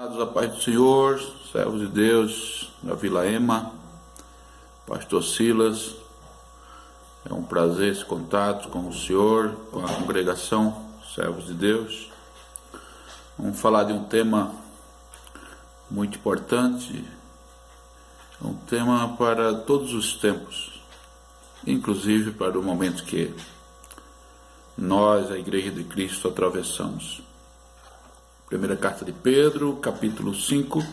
A paz do Senhor, servos de Deus, da Vila Ema, pastor Silas, é um prazer esse contato com o Senhor, com a congregação, servos de Deus. Vamos falar de um tema muito importante, um tema para todos os tempos, inclusive para o momento que nós, a Igreja de Cristo, atravessamos. Primeira carta de Pedro, capítulo 5,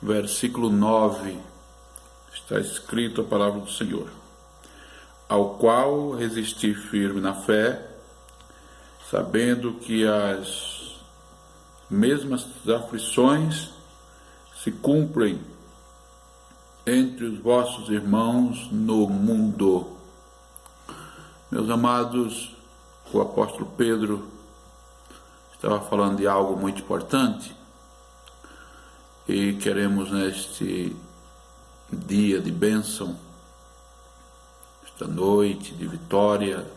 versículo 9, está escrito a palavra do Senhor: ao qual resisti firme na fé, sabendo que as mesmas aflições se cumprem entre os vossos irmãos no mundo. Meus amados, o apóstolo Pedro estava falando de algo muito importante e queremos neste dia de bênção, esta noite de vitória,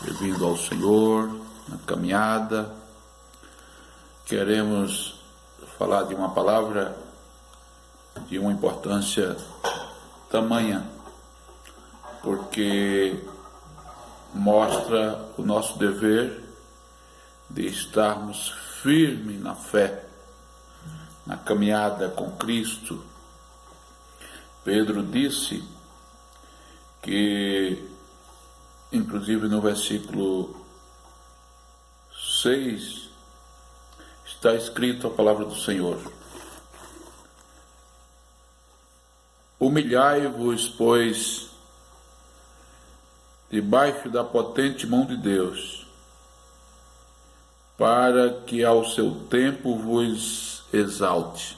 servindo ao Senhor na caminhada, queremos falar de uma palavra de uma importância tamanha, porque mostra o nosso dever de estarmos firmes na fé, na caminhada com Cristo. Pedro disse que, inclusive no versículo 6, está escrito a palavra do Senhor: humilhai-vos, pois, debaixo da potente mão de Deus, para que ao seu tempo vos exalte.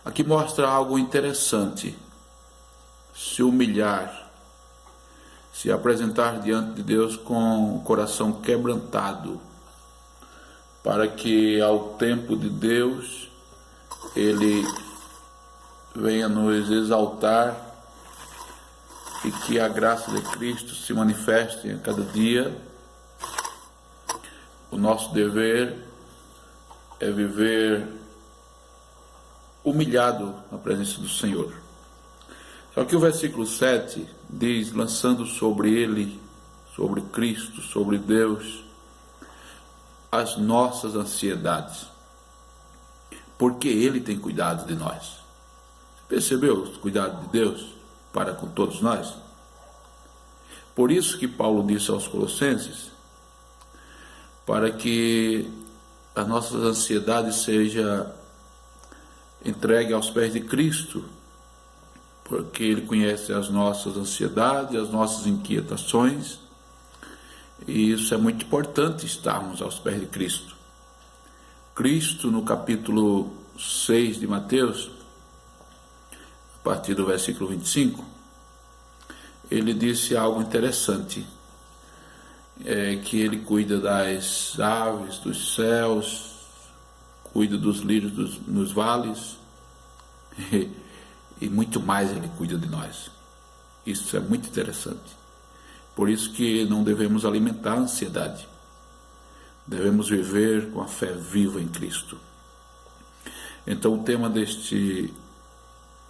Aqui mostra algo interessante: se humilhar, se apresentar diante de Deus com o coração quebrantado, para que ao tempo de Deus Ele venha nos exaltar e que a graça de Cristo se manifeste a cada dia. O nosso dever é viver humilhado na presença do Senhor. Só que o versículo 7 diz: lançando sobre Ele, sobre Cristo, sobre Deus, as nossas ansiedades, porque Ele tem cuidado de nós. Percebeu o cuidado de Deus para com todos nós? Por isso que Paulo disse aos Colossenses, para que as nossas ansiedades sejam entregues aos pés de Cristo, porque Ele conhece as nossas ansiedades, as nossas inquietações, e isso é muito importante, estarmos aos pés de Cristo. Cristo, no capítulo 6 de Mateus, a partir do versículo 25, Ele disse algo interessante, que Ele cuida das aves dos céus, cuida dos lírios nos vales, e muito mais Ele cuida de nós. Isso é muito interessante. Por isso que não devemos alimentar a ansiedade, devemos viver com a fé viva em Cristo. Então o tema deste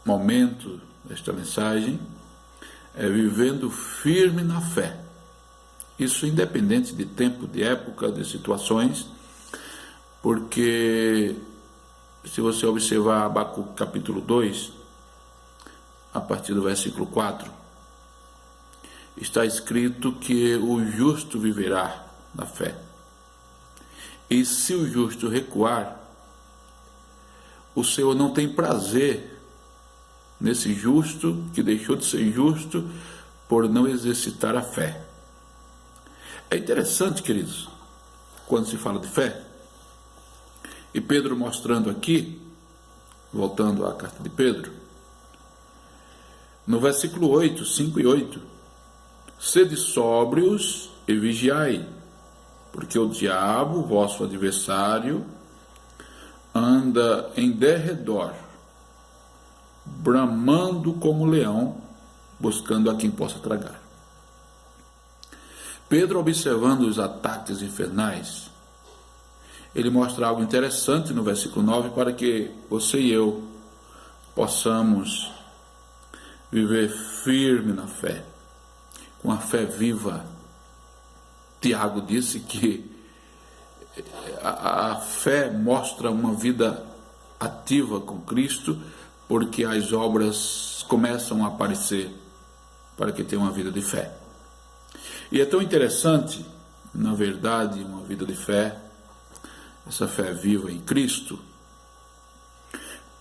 momento, desta mensagem, é vivendo firme na fé. Isso independente de tempo, de época, de situações, porque se você observar Abacuque capítulo 2, a partir do versículo 4, está escrito que o justo viverá na fé. E se o justo recuar, o Senhor não tem prazer nesse justo que deixou de ser justo por não exercitar a fé. É interessante, queridos, quando se fala de fé, e Pedro mostrando aqui, voltando à carta de Pedro, no versículo 8, 5 e 8, sede sóbrios e vigiai, porque o diabo, vosso adversário, anda em derredor, bramando como leão, buscando a quem possa tragar. Pedro, observando os ataques infernais, ele mostra algo interessante no versículo 9 para que você e eu possamos viver firme na fé, com a fé viva. Tiago disse que a fé mostra uma vida ativa com Cristo, porque as obras começam a aparecer para que tenha uma vida de fé. E é tão interessante, na verdade, uma vida de fé, essa fé viva em Cristo,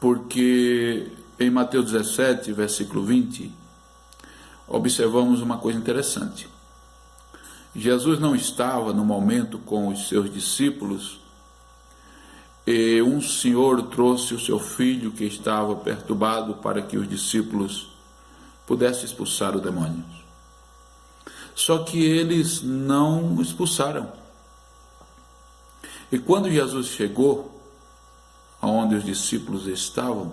porque em Mateus 17, versículo 20, observamos uma coisa interessante. Jesus não estava no momento com os seus discípulos e um senhor trouxe o seu filho que estava perturbado para que os discípulos pudessem expulsar o demônio. Só que eles não expulsaram. E quando Jesus chegou aonde os discípulos estavam,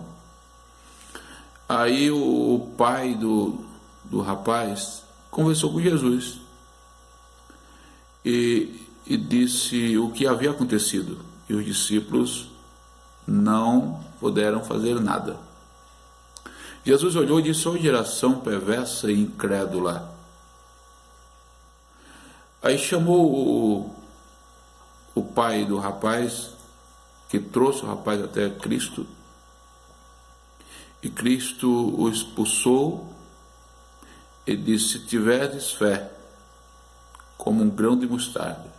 aí o pai do rapaz conversou com Jesus e disse o que havia acontecido. E os discípulos não puderam fazer nada. Jesus olhou e disse: ó geração perversa e incrédula. Aí chamou o pai do rapaz, que trouxe o rapaz até Cristo, e Cristo o expulsou e disse: se tiveres fé, como um grão de mostarda,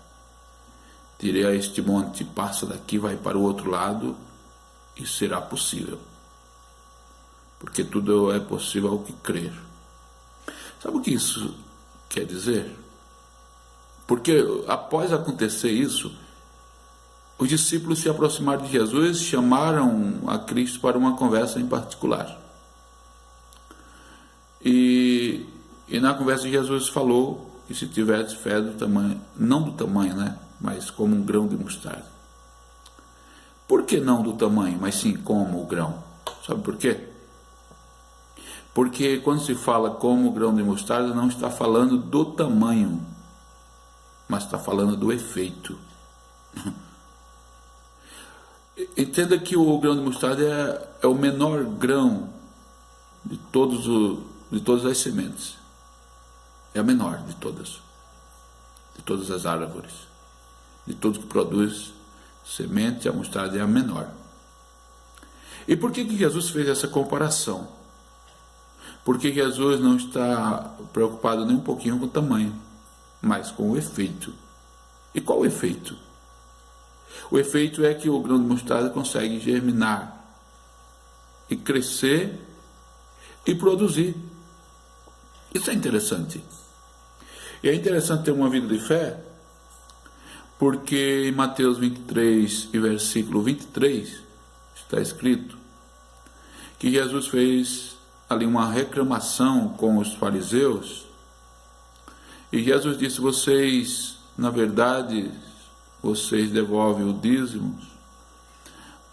direi a este monte: passa daqui, vai para o outro lado, e será possível. Porque tudo é possível ao que crer. Sabe o que isso quer dizer? Porque após acontecer isso, os discípulos se aproximaram de Jesus e chamaram a Cristo para uma conversa em particular. E na conversa Jesus falou que se tivesse fé do tamanho, não do tamanho, né? Mas como um grão de mostarda. Por que não do tamanho, mas sim como o grão? Sabe por quê? Porque quando se fala como o grão de mostarda, não está falando do tamanho, mas está falando do efeito. Entenda que o grão de mostarda é o menor grão de todas as sementes. É a menor de todas as árvores. De tudo que produz semente, a mostarda é a menor. E por que Jesus fez essa comparação? Porque Jesus não está preocupado nem um pouquinho com o tamanho, mas com o efeito. E qual o efeito? O efeito é que o grão de mostarda consegue germinar e crescer e produzir. Isso é interessante. E é interessante ter uma vida de fé, porque em Mateus 23 e versículo 23 está escrito que Jesus fez ali uma reclamação com os fariseus, e Jesus disse: vocês, na verdade, vocês devolvem o dízimo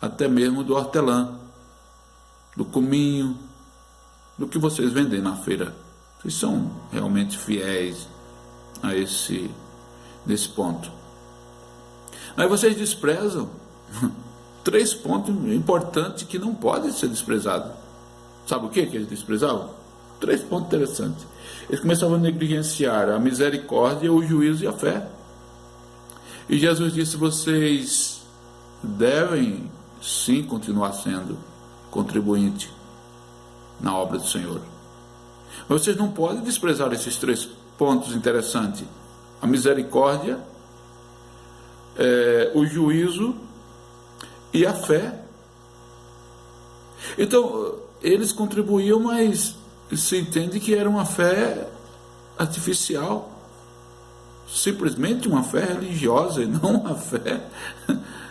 até mesmo do hortelã, do cominho, do que vocês vendem na feira. Vocês são realmente fiéis a nesse ponto. Mas vocês desprezam 3 pontos importantes que não podem ser desprezados. Sabe o que eles desprezavam? 3 pontos interessantes. Eles começavam a negligenciar a misericórdia, o juízo e a fé. E Jesus disse: vocês devem sim continuar sendo contribuinte na obra do Senhor. Mas vocês não podem desprezar esses 3 pontos interessantes: a misericórdia, o juízo e a fé. Então, eles contribuíam, mas se entende que era uma fé artificial, simplesmente uma fé religiosa, e não uma fé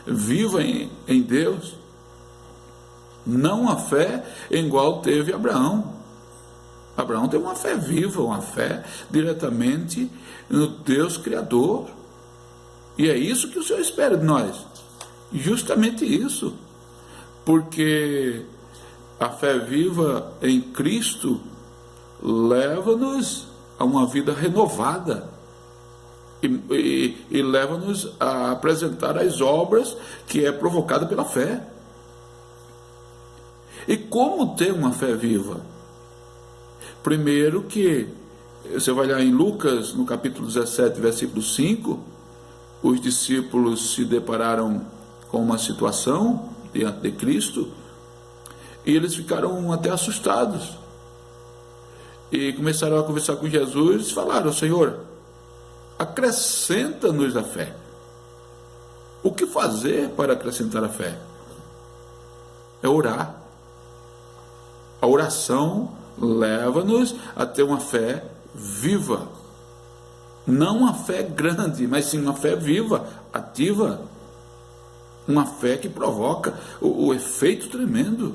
viva em Deus, não a fé igual teve Abraão. Abraão teve uma fé viva, uma fé diretamente no Deus Criador, e é isso que o Senhor espera de nós, justamente isso, porque a fé viva em Cristo leva-nos a uma vida renovada, e leva-nos a apresentar as obras que é provocada pela fé. E como ter uma fé viva? Primeiro que, você vai olhar em Lucas, no capítulo 17, versículo 5, os discípulos se depararam com uma situação diante de Cristo, e eles ficaram até assustados. E começaram a conversar com Jesus e falaram: Senhor, acrescenta-nos a fé. O que fazer para acrescentar a fé? É orar. A oração leva-nos a ter uma fé viva. Não uma fé grande, mas sim uma fé viva, ativa. Uma fé que provoca o efeito tremendo.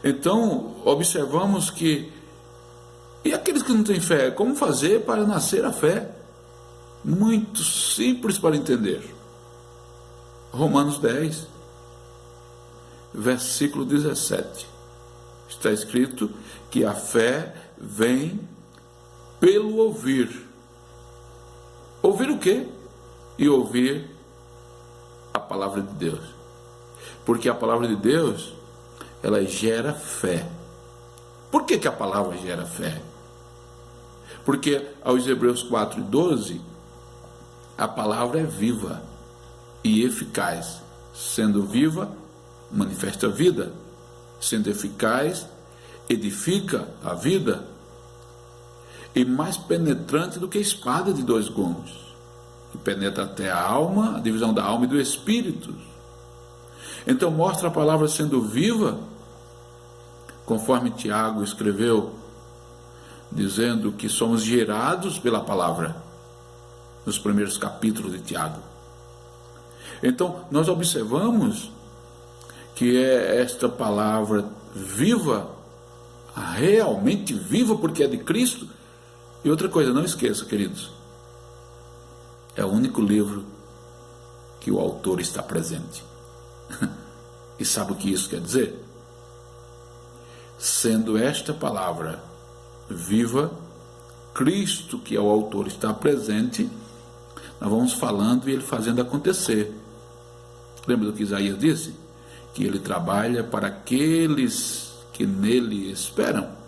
Então, observamos que, e aqueles que não têm fé, como fazer para nascer a fé? Muito simples para entender. Romanos 10, versículo 17. Está escrito que a fé vem pelo ouvir. Ouvir o quê? E ouvir a palavra de Deus. Porque a palavra de Deus, ela gera fé. Por que a palavra gera fé? Porque aos Hebreus 4:12, a palavra é viva e eficaz. Sendo viva, manifesta a vida. Sendo eficaz, edifica a vida. E mais penetrante do que espada de 2 gumes, que penetra até a alma, a divisão da alma e do espírito. Então mostra a palavra sendo viva, conforme Tiago escreveu, dizendo que somos gerados pela palavra, nos primeiros capítulos de Tiago. Então nós observamos que é esta palavra viva, realmente viva, porque é de Cristo. E outra coisa, não esqueça, queridos, é o único livro que o autor está presente. E sabe o que isso quer dizer? Sendo esta palavra viva, Cristo, que é o autor, está presente, nós vamos falando e ele fazendo acontecer. Lembra do que Isaías disse? Que ele trabalha para aqueles que nele esperam.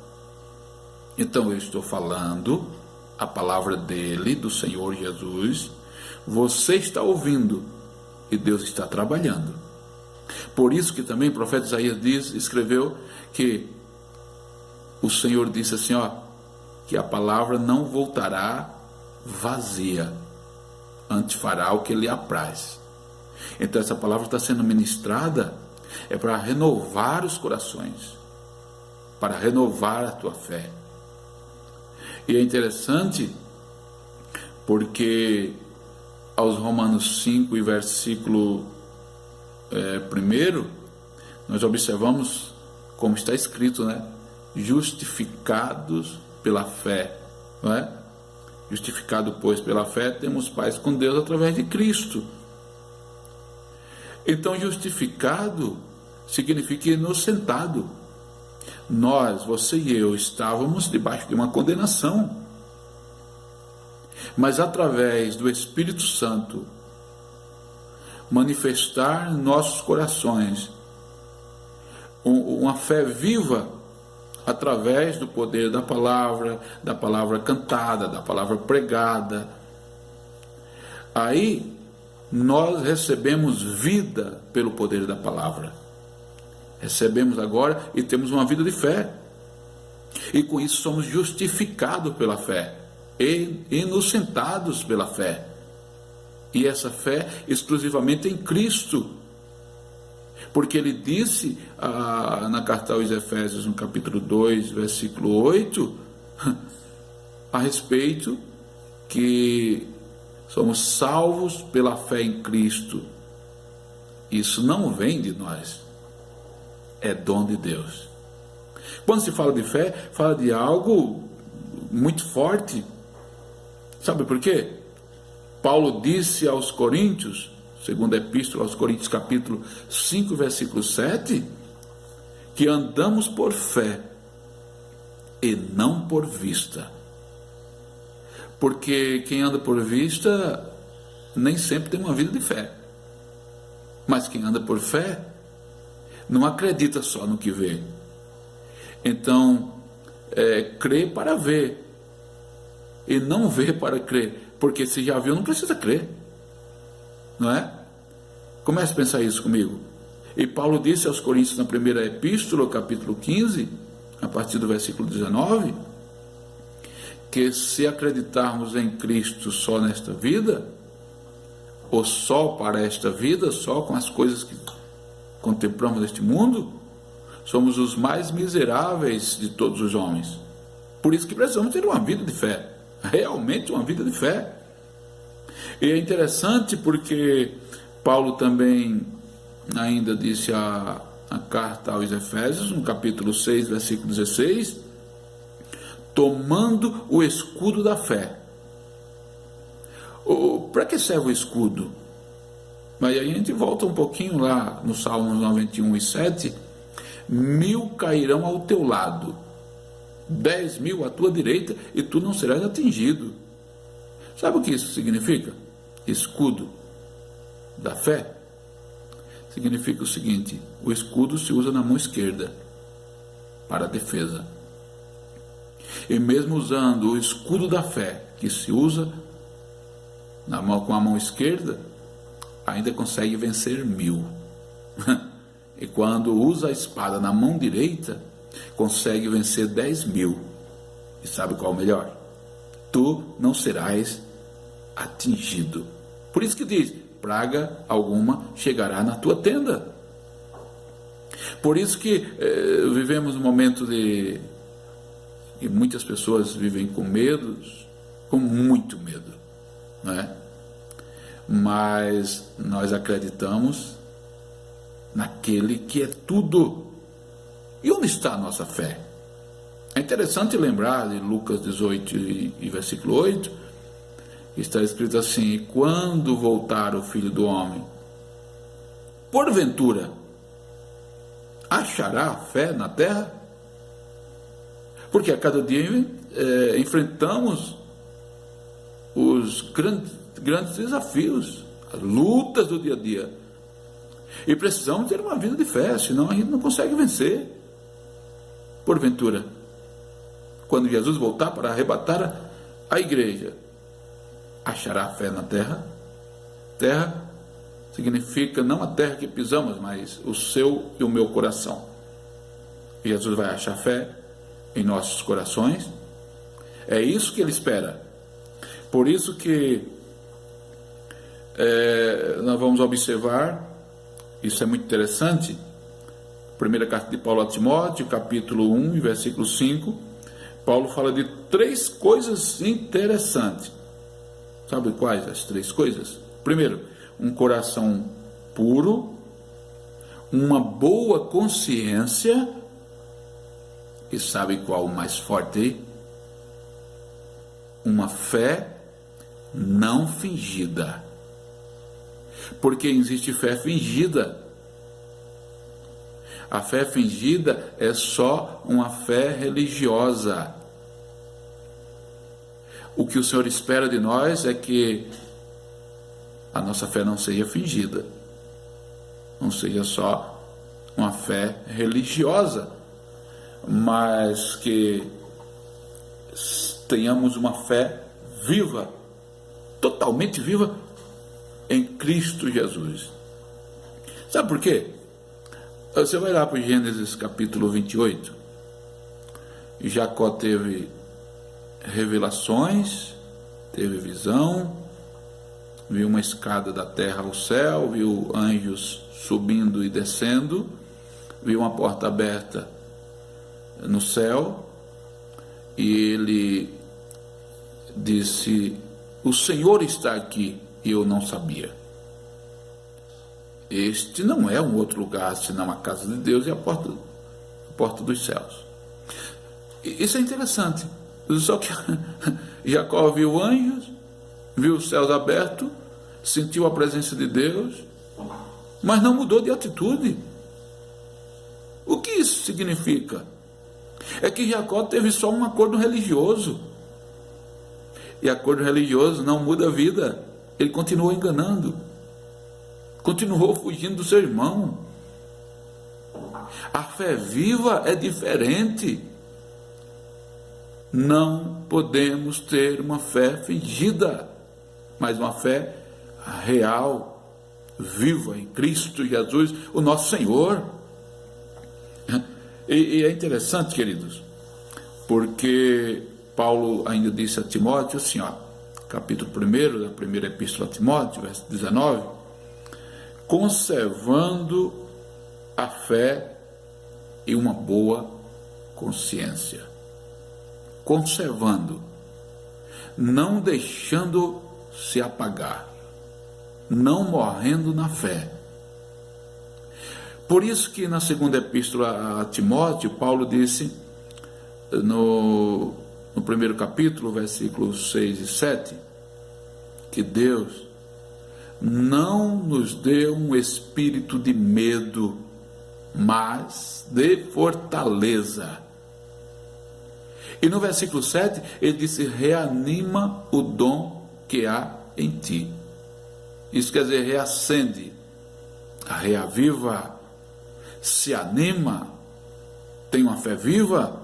Então eu estou falando a palavra dele, do Senhor Jesus, você está ouvindo e Deus está trabalhando. Por isso que também o profeta Isaías escreveu que o Senhor disse assim, que a palavra não voltará vazia, antes fará o que lhe apraz. Então essa palavra está sendo ministrada para renovar os corações, para renovar a tua fé. E é interessante porque aos Romanos 5 e versículo 1, nós observamos como está escrito, né? Justificados pela fé, não é? Justificado, pois, pela fé, temos paz com Deus através de Cristo. Então, justificado significa inocentado. Nós, você e eu, estávamos debaixo de uma condenação. Mas através do Espírito Santo manifestar em nossos corações uma fé viva através do poder da palavra cantada, da palavra pregada. Aí nós recebemos vida pelo poder da palavra. Recebemos agora e temos uma vida de fé. E com isso somos justificados pela fé e inocentados pela fé. E essa fé exclusivamente em Cristo. Porque ele disse na carta aos Efésios, no capítulo 2, versículo 8, a respeito que somos salvos pela fé em Cristo. Isso não vem de nós, é dom de Deus. Quando se fala de fé, fala de algo muito forte. Sabe por quê? Paulo disse aos Coríntios, segunda epístola aos Coríntios, capítulo 5, versículo 7, que andamos por fé e não por vista. Porque quem anda por vista nem sempre tem uma vida de fé. Mas quem anda por fé não acredita só no que vê. Então, crê para ver e não vê para crer. Porque se já viu, não precisa crer. Não é? Comece a pensar isso comigo. E Paulo disse aos Coríntios na primeira epístola, capítulo 15, a partir do versículo 19, que se acreditarmos em Cristo só nesta vida, ou só para esta vida, só com as coisas que contemplamos neste mundo, somos os mais miseráveis de todos os homens. Por isso que precisamos ter uma vida de fé, realmente uma vida de fé. E é interessante porque Paulo também ainda disse a carta aos Efésios, no capítulo 6, versículo 16, tomando o escudo da fé. Para que serve o escudo? Mas aí a gente volta um pouquinho lá no Salmo 91 e 7, 1000 cairão ao teu lado, 10.000 à tua direita, e tu não serás atingido. Sabe o que isso significa? Escudo da fé significa o seguinte: o escudo se usa na mão esquerda para a defesa, e mesmo usando o escudo da fé que se usa com a mão esquerda, ainda consegue vencer 1000. E quando usa a espada na mão direita, consegue vencer 10.000. E sabe qual é o melhor? Tu não serás atingido. Por isso que diz: praga alguma chegará na tua tenda. Por isso que vivemos um momento de que muitas pessoas vivem com medo, com muito medo, não é? Mas nós acreditamos naquele que é tudo. E onde está a nossa fé? É interessante lembrar de Lucas 18 e versículo 8, está escrito assim: e quando voltar o Filho do Homem, porventura achará fé na terra? Porque a cada dia enfrentamos os grandes desafios, as lutas do dia a dia, e precisamos ter uma vida de fé, senão a gente não consegue vencer. Porventura, quando Jesus voltar para arrebatar a igreja, achará fé na terra? Terra significa não a terra que pisamos, mas o seu e o meu coração. E Jesus vai achar fé em nossos corações. É isso que ele espera. Por isso que nós vamos observar, isso é muito interessante, primeira carta de Paulo a Timóteo, capítulo 1, versículo 5, Paulo fala de 3 coisas interessantes. Sabe quais as 3 coisas? Primeiro, um coração puro, uma boa consciência, e sabe qual o mais forte aí? Uma fé não fingida. Porque existe fé fingida. A fé fingida é só uma fé religiosa. O que o Senhor espera de nós é que a nossa fé não seja fingida, não seja só uma fé religiosa, mas que tenhamos uma fé viva, totalmente viva em Cristo Jesus. Sabe por quê? Você vai lá para Gênesis capítulo 28, e Jacó teve revelações, teve visão, viu uma escada da terra ao céu, viu anjos subindo e descendo, viu uma porta aberta no céu, e ele disse: o Senhor está aqui, e eu não sabia. Este não é um outro lugar senão a casa de Deus e a porta dos céus. Isso é interessante. Só que Jacó viu anjos, viu os céus abertos, sentiu a presença de Deus, mas não mudou de atitude. O que isso significa? É que Jacó teve só um acordo religioso. e acordo religioso não muda a vida. Ele continuou enganando, continuou fugindo do seu irmão. A fé viva é diferente. Não podemos ter uma fé fingida, mas uma fé real, viva em Cristo Jesus, o nosso Senhor. E é interessante, queridos, porque Paulo ainda disse a Timóteo assim, capítulo 1 da primeira epístola a Timóteo, verso 19, conservando a fé e uma boa consciência. Conservando, não deixando se apagar, não morrendo na fé. Por isso que na segunda epístola a Timóteo, Paulo disse no primeiro capítulo, versículos 6 e 7, que Deus não nos deu um espírito de medo, mas de fortaleza. E no versículo 7, ele disse, reanima o dom que há em ti. Isso quer dizer, reacende, reaviva, se anima, tem uma fé viva.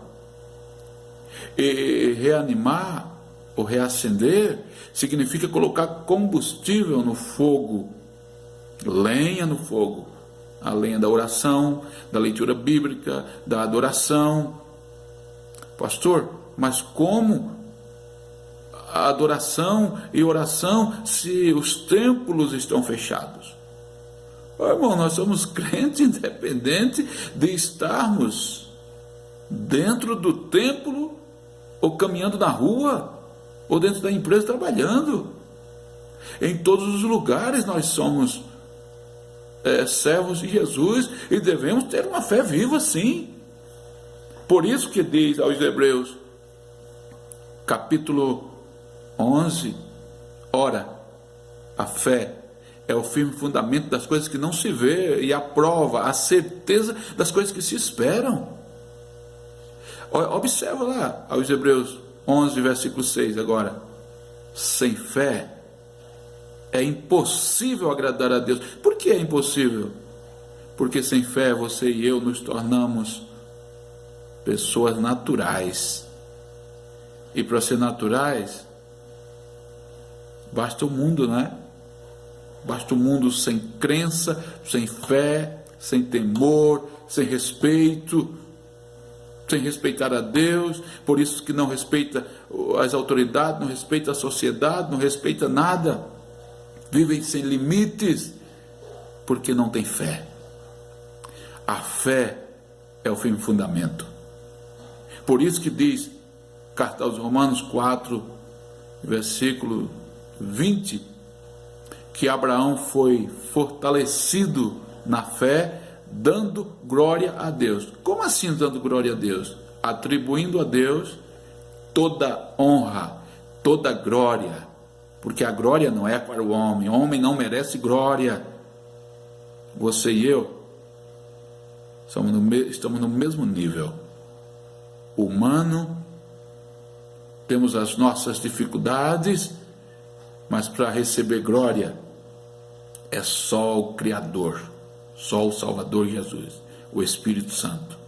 E reanimar ou reacender significa colocar combustível no fogo, lenha no fogo, a lenha da oração, da leitura bíblica, da adoração. Pastor, mas como a adoração e oração se os templos estão fechados? Irmão, nós somos crentes independente de estarmos dentro do templo ou caminhando na rua ou dentro da empresa trabalhando. Em todos os lugares nós somos servos de Jesus e devemos ter uma fé viva, sim. Por isso que diz aos Hebreus, capítulo 11, ora, a fé é o firme fundamento das coisas que não se vê e a prova, a certeza das coisas que se esperam. Observa lá, aos Hebreus 11, versículo 6 agora. Sem fé é impossível agradar a Deus. Por que é impossível? Porque sem fé você e eu nos tornamos pessoas naturais. E para ser naturais, basta o mundo, né? Basta o mundo sem crença, sem fé, sem temor, sem respeito, sem respeitar a Deus. Por isso que não respeita as autoridades, não respeita a sociedade, não respeita nada. Vivem sem limites, porque não tem fé. A fé é o firme fundamento. Por isso que diz, carta aos Romanos 4, versículo 20, que Abraão foi fortalecido na fé, dando glória a Deus. Como assim dando glória a Deus? Atribuindo a Deus toda honra, toda glória, porque a glória não é para o homem não merece glória. Você e eu estamos no mesmo nível humano, temos as nossas dificuldades, mas para receber glória é só o Criador, só o Salvador Jesus, o Espírito Santo.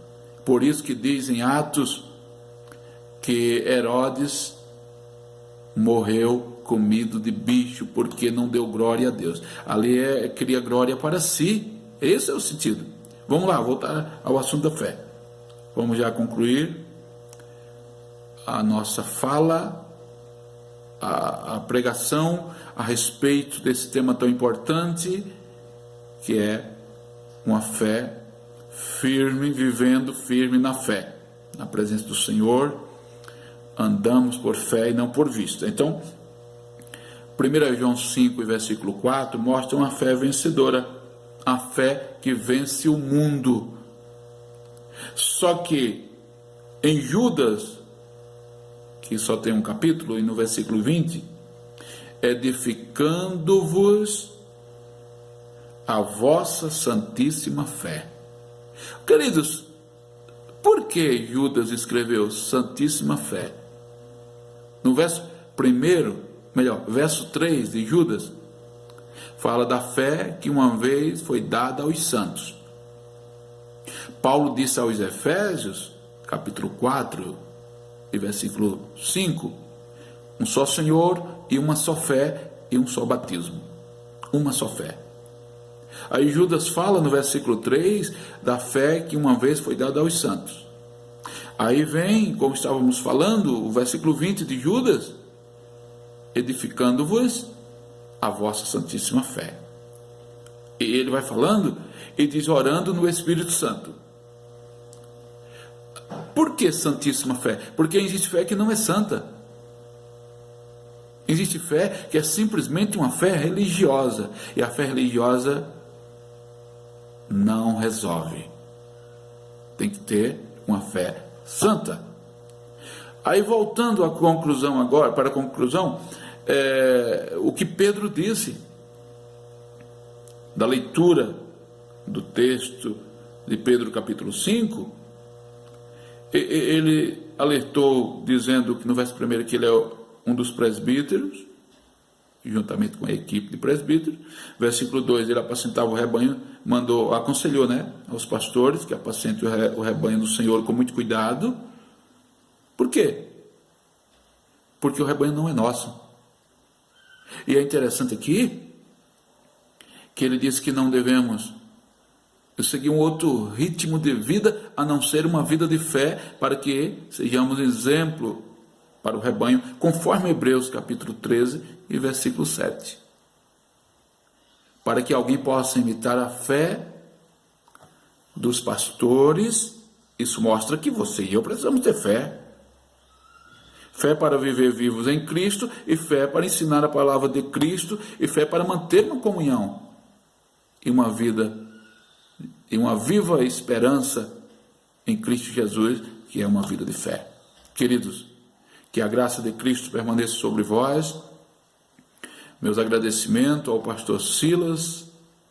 Por isso que diz em Atos que Herodes morreu comido de bicho, porque não deu glória a Deus. Ali queria glória para si. Esse é o sentido. Vamos lá, voltar ao assunto da fé. Vamos já concluir a nossa fala, a pregação a respeito desse tema tão importante, que é uma fé firme, vivendo firme na fé, na presença do Senhor. Andamos por fé e não por vista. Então, 1 João 5, versículo 4, mostra uma fé vencedora, a fé que vence o mundo. Só que em Judas, que só tem um capítulo, e no versículo 20, edificando-vos a vossa santíssima fé. Queridos, por que Judas escreveu santíssima fé? No verso verso 3 de Judas, fala da fé que uma vez foi dada aos santos. Paulo disse aos Efésios, capítulo 4, e versículo 5, um só Senhor e uma só fé e um só batismo. Uma só fé. Aí Judas fala no versículo 3 da fé que uma vez foi dada aos santos. Aí vem, como estávamos falando, o versículo 20 de Judas, edificando-vos a vossa santíssima fé. E ele vai falando e diz orando no Espírito Santo. Por que santíssima fé? Porque existe fé que não é santa. Existe fé que é simplesmente uma fé religiosa. E a fé religiosa não resolve. Tem que ter uma fé santa. Aí voltando à conclusão agora, para a conclusão, o que Pedro disse, da leitura do texto de Pedro capítulo 5, ele alertou dizendo que no verso 1 que ele é um dos presbíteros, juntamente com a equipe de presbíteros. Versículo 2, ele apacentava o rebanho, aconselhou, aos pastores que apacentem o rebanho do Senhor com muito cuidado. Por quê? Porque o rebanho não é nosso. E é interessante aqui que ele diz que não devemos seguir um outro ritmo de vida a não ser uma vida de fé, para que sejamos exemplo para o rebanho, conforme Hebreus capítulo 13 e versículo 7. Para que alguém possa imitar a fé dos pastores, isso mostra que você e eu precisamos ter fé. Fé para viver vivos em Cristo, e fé para ensinar a palavra de Cristo, e fé para manter uma comunhão e uma vida, e uma viva esperança em Cristo Jesus, que é uma vida de fé. Queridos, que a graça de Cristo permaneça sobre vós. Meus agradecimentos ao pastor Silas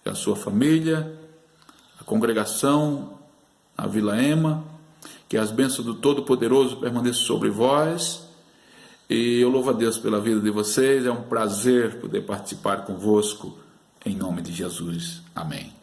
e à sua família, à congregação, à Vila Ema, que as bênçãos do Todo-Poderoso permaneçam sobre vós, e eu louvo a Deus pela vida de vocês. É um prazer poder participar convosco, em nome de Jesus. Amém.